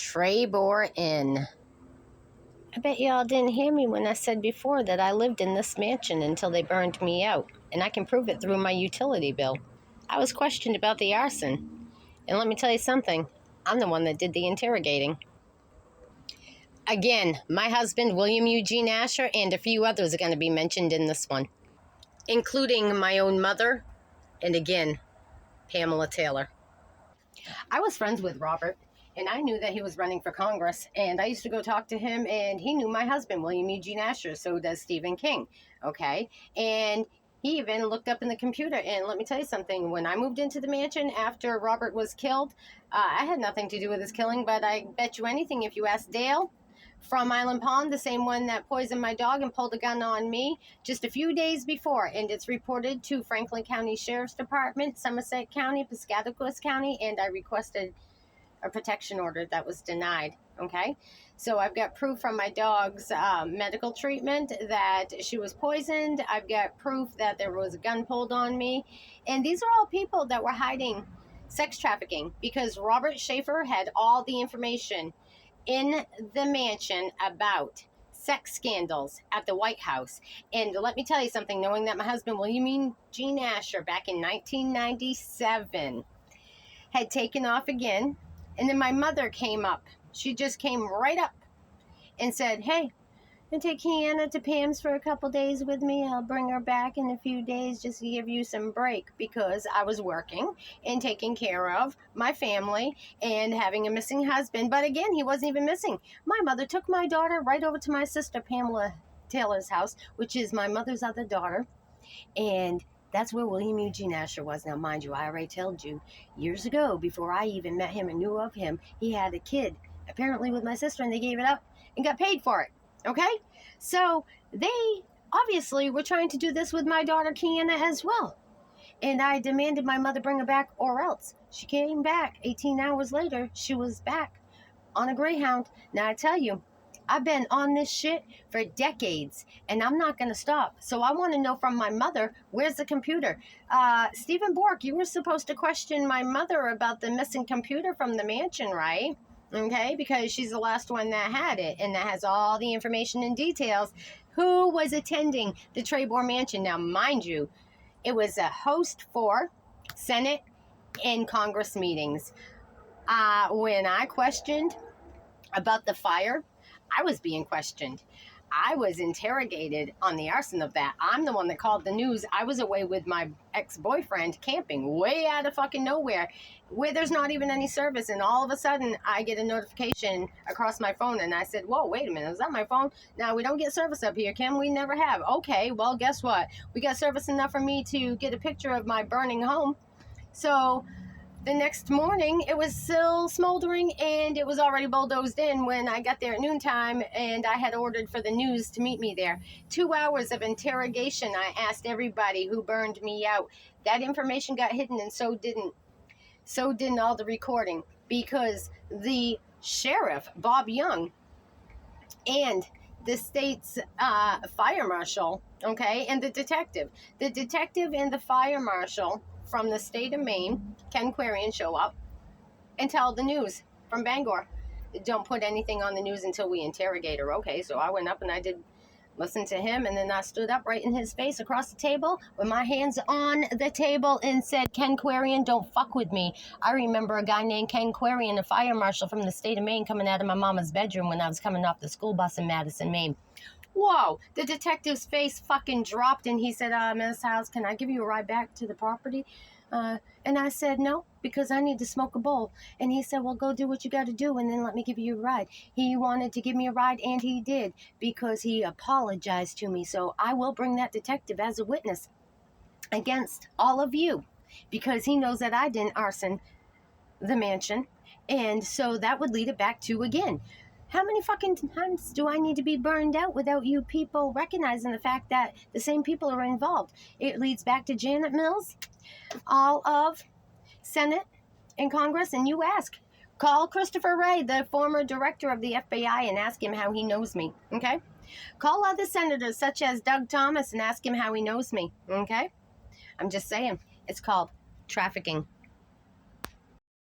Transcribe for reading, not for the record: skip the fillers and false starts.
Trebor Inn. I bet y'all didn't hear me when I said before that I lived in this mansion until they burned me out, and I can prove it through my utility bill. I was questioned about the arson, and let me tell you something, I'm the one that did the interrogating. Again, my husband, William Eugene Asher, and a few others are going to be mentioned in this one, including my own mother, and again, Pamela Taylor. I was friends with Robert, and I knew that he was running for Congress, and I used to go talk to him, and he knew my husband, William Eugene Asher, so does Stephen King, okay? And he even looked up in the computer, and let me tell you something, when I moved into the mansion after Robert was killed, I had nothing to do with his killing, but I bet you anything, if you ask Dale from Island Pond, the same one that poisoned my dog and pulled a gun on me just a few days before, and it's reported to Franklin County Sheriff's Department, Somerset County, Piscataquis County, and I requested a protection order that was denied, okay? So I've got proof from my dog's medical treatment that she was poisoned. I've got proof that there was a gun pulled on me, and these are all people that were hiding sex trafficking because Robert Schaefer had all the information in the mansion about sex scandals at the Whitehouse. And let me tell you something, knowing that my husband, William Eugene Asher, back in 1997, had taken off again, and then my mother came up. She just came right up and said, hey, and take Kiana to Pam's for a couple days with me. I'll bring her back in a few days just to give you some break, because I was working and taking care of my family and having a missing husband. But again, he wasn't even missing. My mother took my daughter right over to my sister Pamela Taylor's house, which is my mother's other daughter. And that's where William Eugene Asher was. Now, mind you, I already told you years ago, before I even met him and knew of him, he had a kid, apparently with my sister, and they gave it up and got paid for it. Okay? So they obviously were trying to do this with my daughter Kiana as well. And I demanded my mother bring her back or else. She came back 18 hours later. She was back on a Greyhound. Now I tell you, I've been on this shit for decades, and I'm not going to stop. So I want to know from my mother, where's the computer? Stephen Bork, you were supposed to question my mother about the missing computer from the mansion, right? Okay, because she's the last one that had it, and that has all the information and details. Who was attending the Trebor Mansion? Now, mind you, it was a host for Senate and Congress meetings. When I questioned about the fire, I was being questioned. I was interrogated on the arson of that. I'm the one that called the news. I was away with my ex-boyfriend camping way out of fucking nowhere where there's not even any service. And all of a sudden I get a notification across my phone, and I said, whoa, wait a minute, is that my phone? Now, we don't get service up here, Kim. We never have. Okay, well, guess what? We got service enough for me to get a picture of my burning home. So the next morning, it was still smoldering, and it was already bulldozed in when I got there at noontime, and I had ordered for the news to meet me there. 2 hours of interrogation. I asked everybody who burned me out. That information got hidden, and so didn't all the recording, because the sheriff, Bob Young, and the state's fire marshal, okay, and the detective and the fire marshal from the state of Maine, Ken Quarian, show up and tell the news from Bangor, don't put anything on the news until we interrogate her. Okay, so I went up and I did listen to him, and then I stood up right in his face across the table with my hands on the table and said, Ken Quarian, don't fuck with me. I remember a guy named Ken Quarian, a fire marshal from the state of Maine, coming out of my mama's bedroom when I was coming off the school bus in Madison, Maine. Whoa, the detective's face fucking dropped, and he said, Miss House, can I give you a ride back to the property? And I said, no, because I need to smoke a bowl. And he said, well, go do what you got to do, and then let me give you a ride. He wanted to give me a ride, and he did, because he apologized to me. So I will bring that detective as a witness against all of you, because he knows that I didn't arson the mansion. And so that would lead it back to, again, how many fucking times do I need to be burned out without you people recognizing the fact that the same people are involved? It leads back to Janet Mills, all of Senate and Congress, and you ask. Call Christopher Wray, the former director of the FBI, and ask him how he knows me, okay? Call other senators such as Doug Thomas and ask him how he knows me, okay? I'm just saying, it's called trafficking.